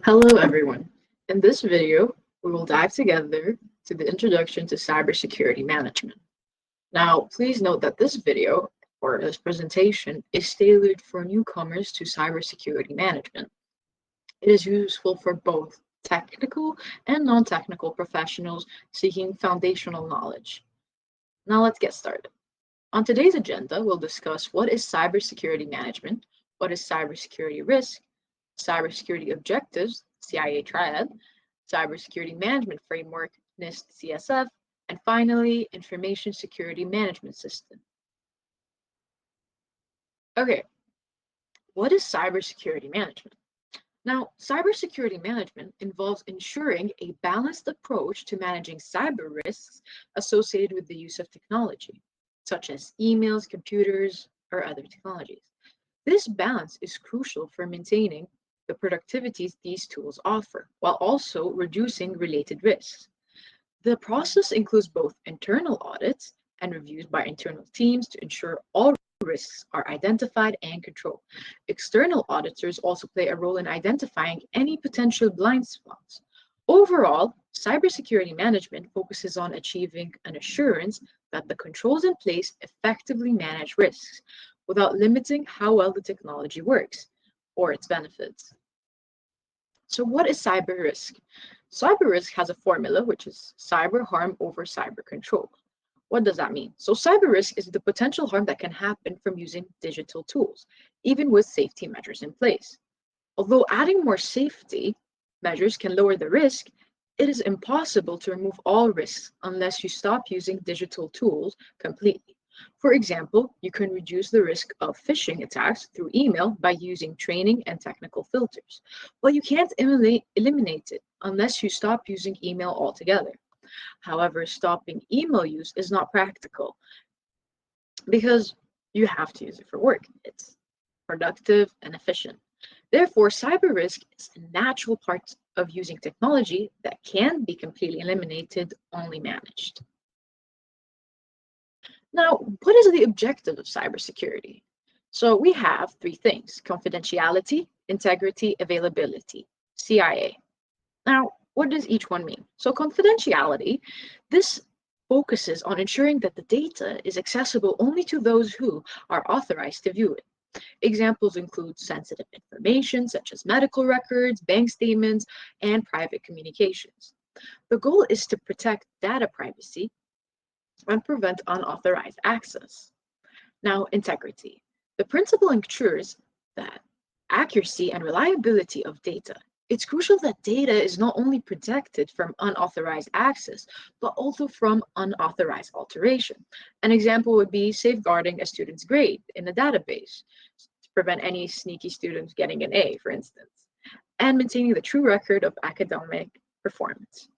Hello everyone. In this video, we will dive together to the introduction to cybersecurity management. Now, please note that this video or this presentation is tailored for newcomers to cybersecurity management. It is useful for both technical and non-technical professionals seeking foundational knowledge. Now let's get started. On today's agenda, we'll discuss what is cybersecurity management, what is cybersecurity risk, cybersecurity objectives, CIA triad, cybersecurity management framework, NIST CSF, and finally, information security management system. Okay, what is cybersecurity management? Now, cybersecurity management involves ensuring a balanced approach to managing cyber risks associated with the use of technology, such as emails, computers, or other technologies. This balance is crucial for maintaining the productivities these tools offer, while also reducing related risks. The process includes both internal audits and reviews by internal teams to ensure all risks are identified and controlled. External auditors also play a role in identifying any potential blind spots. Overall, cybersecurity management focuses on achieving an assurance that the controls in place effectively manage risks without limiting how well the technology works or its benefits. So what is cyber risk? Cyber risk has a formula, which is cyber harm over cyber control. What does that mean? So cyber risk is the potential harm that can happen from using digital tools, even with safety measures in place. Although adding more safety measures can lower the risk, it is impossible to remove all risks unless you stop using digital tools completely. For example, you can reduce the risk of phishing attacks through email by using training and technical filters, but you can't eliminate it unless you stop using email altogether. However, stopping email use is not practical because you have to use it for work. It's productive and efficient. Therefore, cyber risk is a natural part of using technology that can be completely eliminated, only managed. Now, what is the objective of cybersecurity? So we have three things: confidentiality, integrity, availability, CIA. Now, what does each one mean? So confidentiality, this focuses on ensuring that the data is accessible only to those who are authorized to view it. Examples include sensitive information such as medical records, bank statements, and private communications. The goal is to protect data privacy and prevent unauthorized access. Now, integrity. The principle ensures that accuracy and reliability of data. It's crucial that data is not only protected from unauthorized access, but also from unauthorized alteration. An example would be safeguarding a student's grade in a database to prevent any sneaky students getting an A, for instance, and maintaining the true record of academic performance.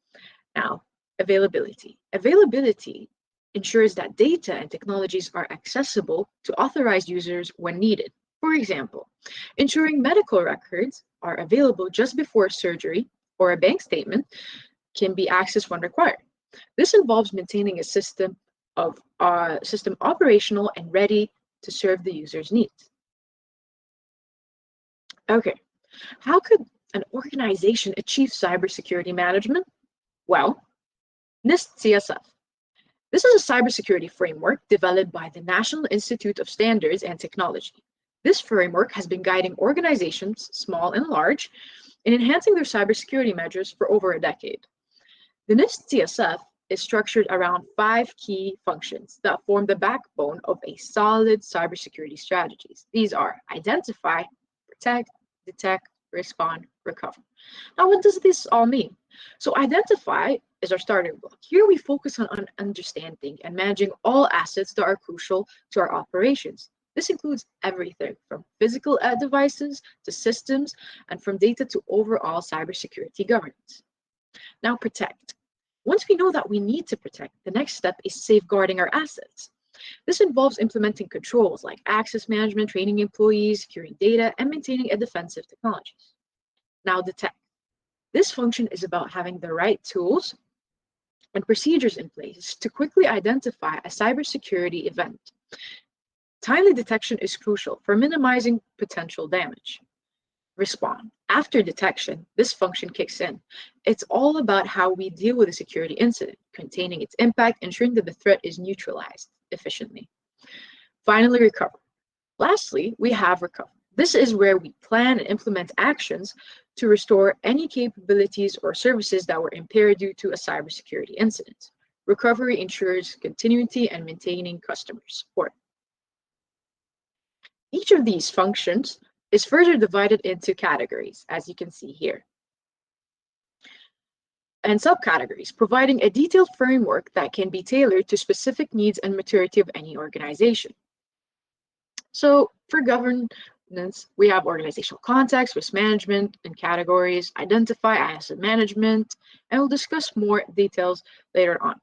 Now, availability. Availability ensures that data and technologies are accessible to authorized users when needed. For example, ensuring medical records are available just before surgery or a bank statement can be accessed when required. This involves maintaining a system operational and ready to serve the user's needs. Okay, how could an organization achieve cybersecurity management? Well, NIST CSF. This is a cybersecurity framework developed by the National Institute of Standards and Technology. This framework has been guiding organizations, small and large, in enhancing their cybersecurity measures for over a decade. The NIST CSF is structured around 5 key functions that form the backbone of a solid cybersecurity strategies. These are identify, protect, detect, respond, recover. Now, what does this all mean? So identify is our starting block. Here we focus on understanding and managing all assets that are crucial to our operations. This includes everything from physical devices to systems and from data to overall cybersecurity governance. Now, protect. Once we know that we need to protect, the next step is safeguarding our assets. This involves implementing controls like access management, training employees, securing data, and maintaining a defensive technologies. Now, detect. This function is about having the right tools and procedures in place to quickly identify a cybersecurity event. Timely detection is crucial for minimizing potential damage. respond. After detection, this function kicks in. It's all about how we deal with a security incident, containing its impact, ensuring that the threat is neutralized efficiently. Finally, recover. Lastly, we have recover. This is where we plan and implement actions to restore any capabilities or services that were impaired due to a cybersecurity incident. Recovery ensures continuity and maintaining customer support. Each of these functions is further divided into categories, as you can see here, and subcategories, providing a detailed framework that can be tailored to specific needs and maturity of any organization. So for governance, we have organizational context, risk management, and categories, identify asset management, and we'll discuss more details later on.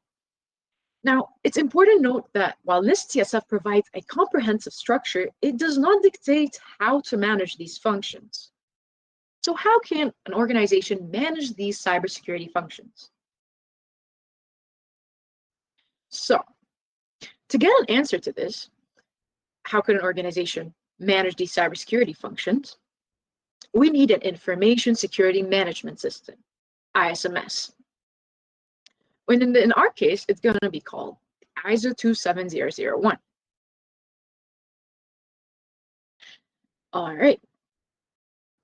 Now, it's important to note that while NIST CSF provides a comprehensive structure, it does not dictate how to manage these functions. So how can an organization manage these cybersecurity functions? So to get an answer to this, how can an organization manage these cybersecurity functions? We need an information security management system, ISMS. In our case, it's going to be called ISO 27001. All right.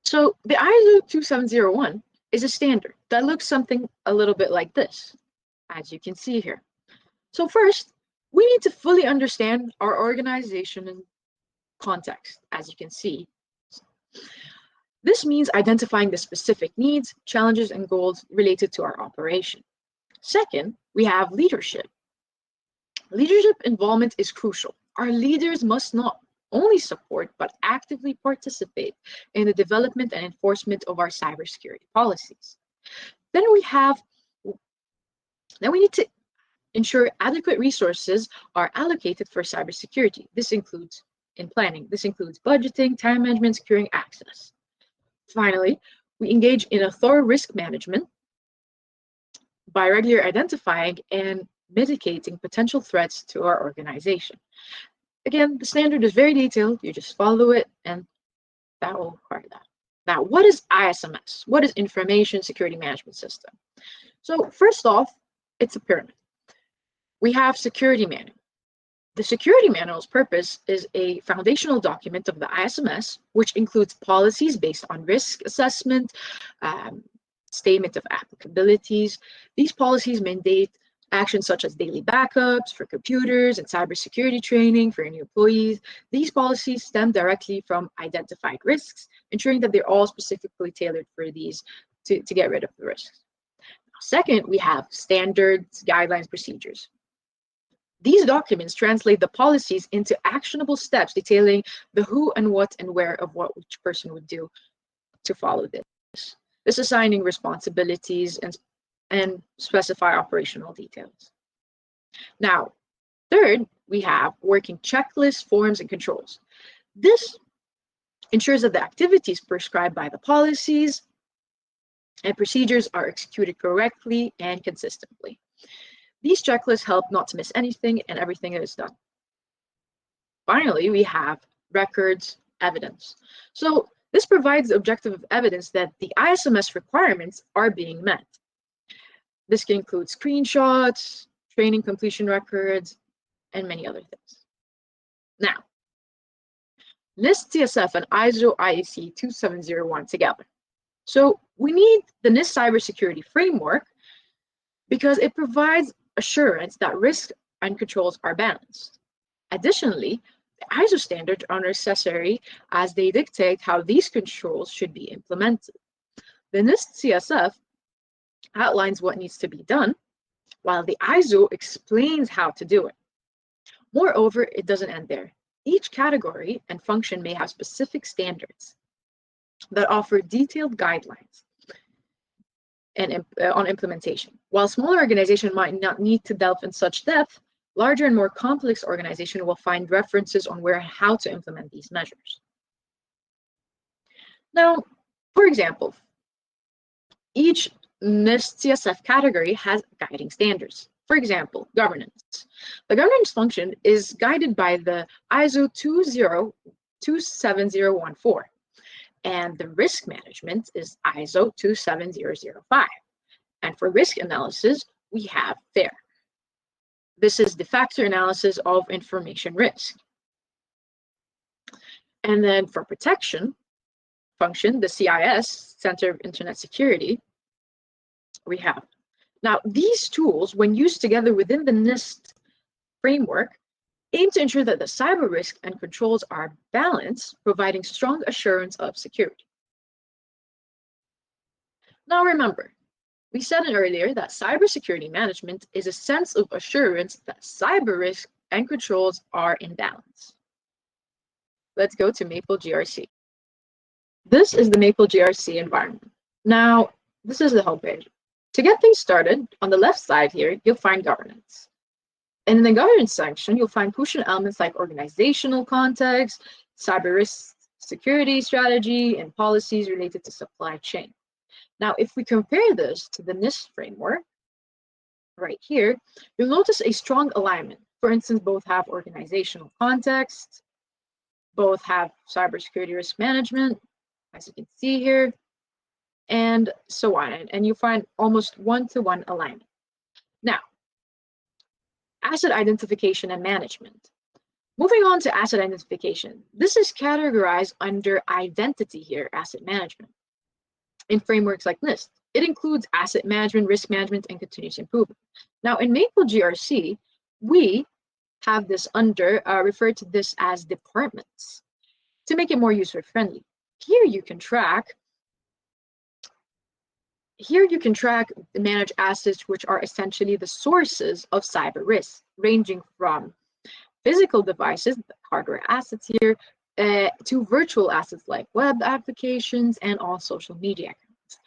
So the ISO 2701 is a standard that looks something a little bit like this, as you can see here. So first, we need to fully understand our organization and context, as you can see. This means identifying the specific needs, challenges, and goals related to our operation. Second, we have leadership. Leadership involvement is crucial. Our leaders must not only support, but actively participate in the development and enforcement of our cybersecurity policies. Then we need to ensure adequate resources are allocated for cybersecurity. This includes budgeting, time management, securing access. Finally, we engage in a thorough risk management by regularly identifying and mitigating potential threats to our organization. Again, the standard is very detailed. You just follow it, and that will require that. Now, what is ISMS? What is Information Security Management System? So first off, it's a pyramid. We have security manual. The security manual's purpose is a foundational document of the ISMS, which includes policies based on risk assessment, statement of applicabilities. These policies mandate actions such as daily backups for computers and cybersecurity training for new employees. These policies stem directly from identified risks, ensuring that they're all specifically tailored for these to get rid of the risks. Second, we have standards, guidelines, procedures. These documents translate the policies into actionable steps detailing the who and what and where of what each person would do to follow this. This assigning responsibilities and specify operational details. Now, third, we have working checklists, forms, and controls. This ensures that the activities prescribed by the policies and procedures are executed correctly and consistently. These checklists help not to miss anything and everything is done. Finally, we have records, evidence. So this provides the objective evidence that the ISMS requirements are being met. This can include screenshots, training completion records, and many other things. Now, NIST CSF and ISO IEC 2701 together. So we need the NIST cybersecurity framework because it provides assurance that risks and controls are balanced. Additionally, the ISO standards are necessary as they dictate how these controls should be implemented. The NIST CSF outlines what needs to be done, while the ISO explains how to do it. Moreover, it doesn't end there. Each category and function may have specific standards that offer detailed guidelines and on implementation. While smaller organizations might not need to delve in such depth, larger and more complex organizations will find references on where and how to implement these measures. Now, for example, each NIST CSF category has guiding standards. For example, governance. The governance function is guided by the ISO 27014, And the risk management is ISO 27005. And for risk analysis, we have FAIR. This is the factor analysis of information risk. And then for protection function, the CIS, Center of Internet Security, we have. Now, these tools, when used together within the NIST framework, aim to ensure that the cyber risk and controls are balanced, providing strong assurance of security. Now remember, we said it earlier that cybersecurity management is a sense of assurance that cyber risk and controls are in balance. Let's go to Maple GRC. This is the Maple GRC environment. Now, this is the homepage. To get things started, on the left side here, you'll find governance. And in the governance section, you'll find crucial elements like organizational context, cyber risk security strategy, and policies related to supply chain. Now, if we compare this to the NIST framework, right here, you'll notice a strong alignment. For instance, both have organizational context, both have cybersecurity risk management, as you can see here, and so on. And you find almost one-to-one alignment. Now, asset identification and management. Moving on to asset identification. This is categorized under identity here, asset management. In frameworks like NIST, it includes asset management, risk management, and continuous improvement. Now, in Maple GRC, we have this under, refer to this as departments to make it more user-friendly. Here you can track and manage assets which are essentially the sources of cyber risk, ranging from physical devices, hardware assets here, to virtual assets like web applications and all social media accounts.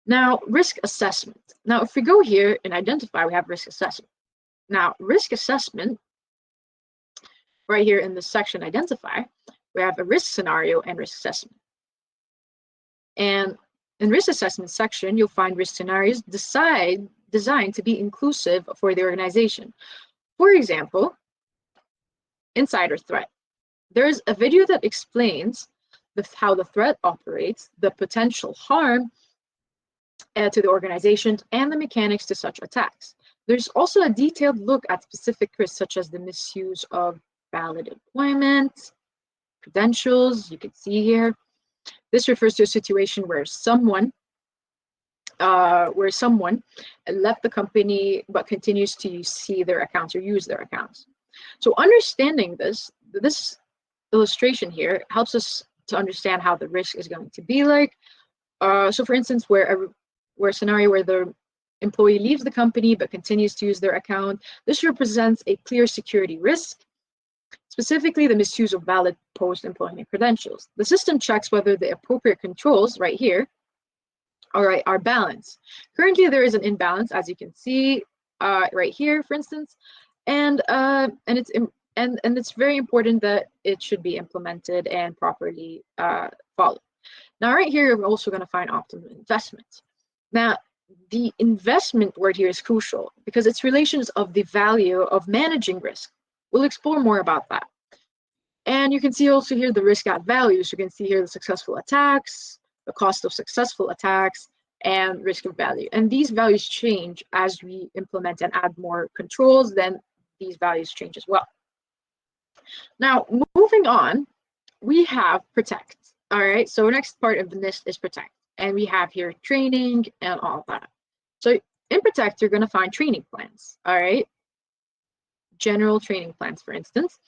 Now, risk assessment. Now, if we go here and identify, we have risk assessment. Now, risk assessment, right here in this section, identify, we have a risk scenario and risk assessment. And in risk assessment section, you'll find risk scenarios designed to be inclusive for the organization. For example, insider threat. There's a video that explains how the threat operates, the potential harm to the organization, and the mechanics to such attacks. There's also a detailed look at specific risks, such as the misuse of valid employment, credentials, you can see here. This refers to a situation where someone left the company but continues to see their accounts or use their accounts. So understanding this illustration here helps us to understand how the risk is going to be like. So for instance, where a scenario where the employee leaves the company but continues to use their account, this represents a clear security risk, specifically the misuse of valid post-employment credentials. The system checks whether the appropriate controls right here are balanced. Currently, there is an imbalance, as you can see right here, for instance, and it's very important that it should be implemented and properly followed. Now, right here, we're also going to find optimal investment. Now, the investment word here is crucial because it's relations of the value of managing risk. We'll explore more about that. And you can see also here the risk at values. You can see here the successful attacks, the cost of successful attacks, and risk of value. And these values change as we implement and add more controls, then these values change as well. Now, moving on, we have protect. All right, so next part of the NIST is protect. And we have here training and all of that. So in protect, you're going to find training plans. All right, general training plans, for instance.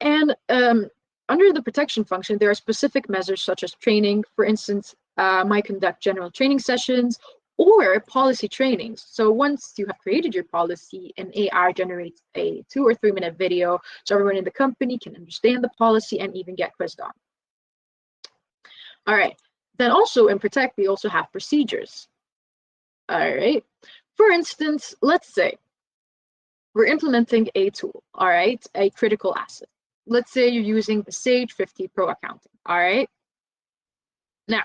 And under the protection function, there are specific measures such as training. For instance, might conduct general training sessions or policy trainings. So once you have created your policy, an AI generates a 2 or 3 minute video so everyone in the company can understand the policy and even get quizzed on. All right, then also in protect, we also have procedures. All right, for instance, let's say we're implementing a tool, all right, a critical asset. Let's say you're using the Sage 50 Pro accounting, all right? Now,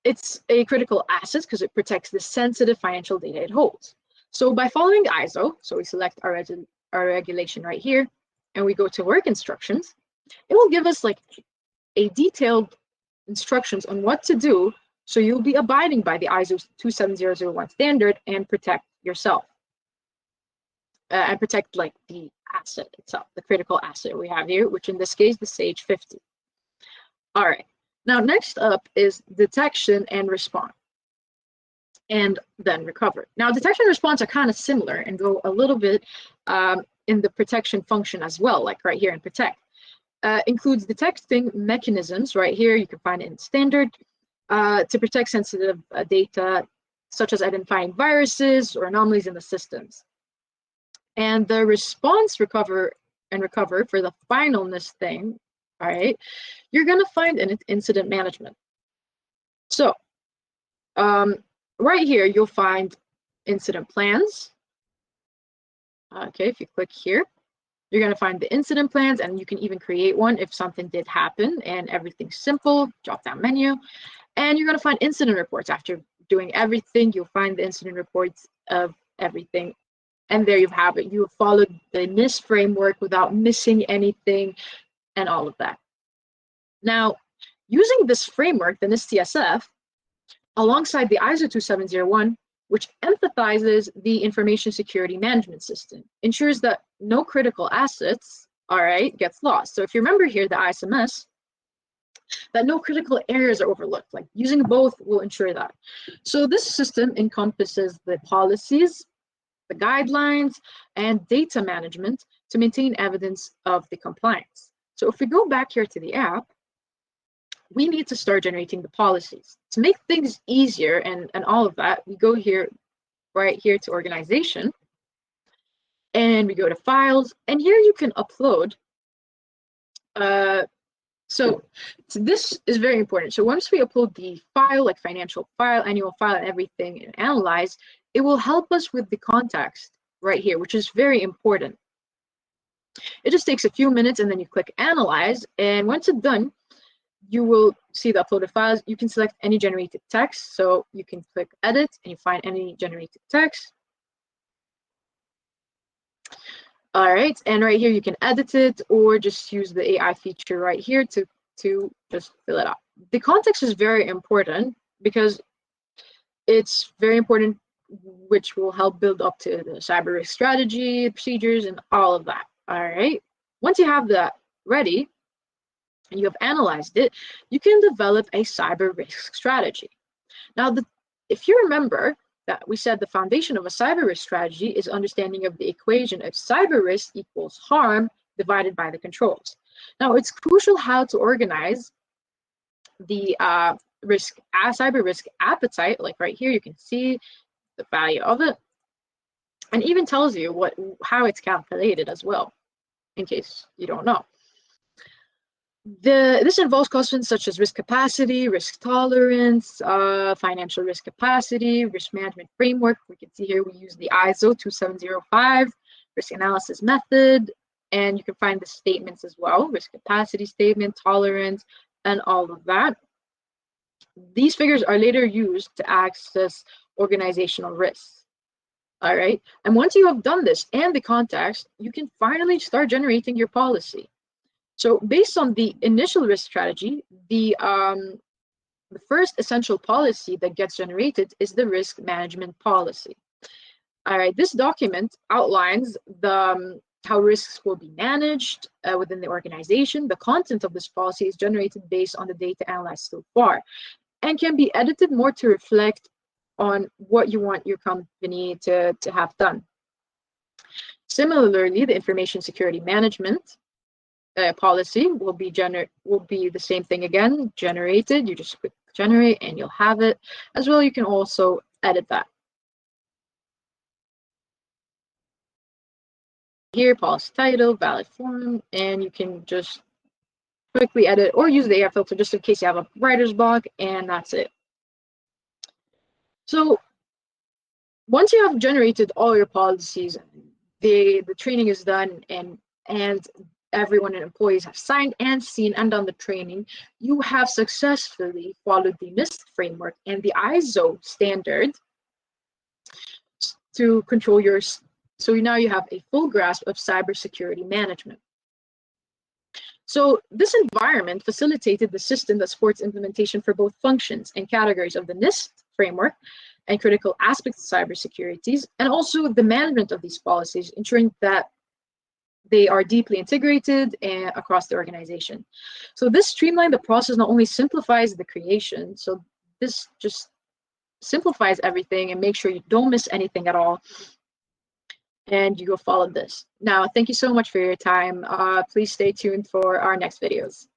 it's a critical asset because it protects the sensitive financial data it holds. So by following ISO, so we select our regulation right here, and we go to work instructions, it will give us like a detailed instructions on what to do, so you'll be abiding by the ISO 27001 standard and protect yourself. And protect like the asset itself, the critical asset we have here, which in this case, the Sage 50. All right, now next up is detection and response, and then recovery. Now detection and response are kind of similar and go a little bit in the protection function as well, like right here in protect. Includes detecting mechanisms, right here, you can find it in standard, to protect sensitive data, such as identifying viruses or anomalies in the systems. And the response recover for the finalness thing, all right, you're going to find in incident management. So right here, you'll find incident plans. Okay, if you click here, you're going to find the incident plans, and you can even create one if something did happen, and everything's simple, drop down menu. And you're going to find incident reports. After doing everything, you'll find the incident reports of everything. And there you have it. You have followed the NIST framework without missing anything and all of that. Now, using this framework, the NIST CSF, alongside the ISO 2701, which emphasizes the information security management system, ensures that no critical assets, all right, gets lost. So if you remember here, the ISMS, that no critical areas are overlooked. Like using both will ensure that. So this system encompasses the policies, the guidelines, and data management to maintain evidence of the compliance. So if we go back here to the app, we need to start generating the policies. To make things easier and all of that, we go here, right here to organization, and we go to files, and here you can upload. So this is very important. So once we upload the file, like financial file, annual file, and everything, and analyze, it will help us with the context right here, which is very important. It just takes a few minutes, and then you click analyze, and once it's done, you will see the uploaded files. You can select any generated text, so you can click edit, and you find any generated text. All right, and right here you can edit it or just use the AI feature right here to just fill it out. The context is very important because it's very important, which will help build up to the cyber risk strategy, procedures, and all of that. All right, once you have that ready and you have analyzed it, you can develop a cyber risk strategy. Now, if you remember, that we said the foundation of a cyber risk strategy is understanding of the equation of cyber risk equals harm divided by the controls. Now, it's crucial how to organize the cyber risk appetite. Like right here, you can see the value of it, and even tells you how it's calculated as well, in case you don't know. This involves questions such as risk capacity, risk tolerance, financial risk capacity, risk management framework. We can see here we use the ISO 2705, risk analysis method, and you can find the statements as well, risk capacity statement, tolerance, and all of that. These figures are later used to access organizational risks. All right, and once you have done this and the context, you can finally start generating your policy. So based on the initial risk strategy, the first essential policy that gets generated is the risk management policy. All right, this document outlines how risks will be managed within the organization. The content of this policy is generated based on the data analyzed so far and can be edited more to reflect on what you want your company to have done. Similarly, the information security management policy will be the same thing again, generated. You just click generate and you'll have it. As well, you can also edit that. Here, policy title, valid form, and you can just quickly edit or use the AI filter just in case you have a writer's block, and that's it. So once you have generated all your policies, the training is done, and everyone and employees have signed and seen and done the training, you have successfully followed the NIST framework and the ISO standard to control so now you have a full grasp of cybersecurity management. So this environment facilitated the system that supports implementation for both functions and categories of the NIST framework and critical aspects of cybersecurity, and also the management of these policies, ensuring that they are deeply integrated across the organization. So this streamlined the process not only simplifies the creation, so this just simplifies everything and make sure you don't miss anything at all, and you go follow this. Now, thank you so much for your time. Please stay tuned for our next videos.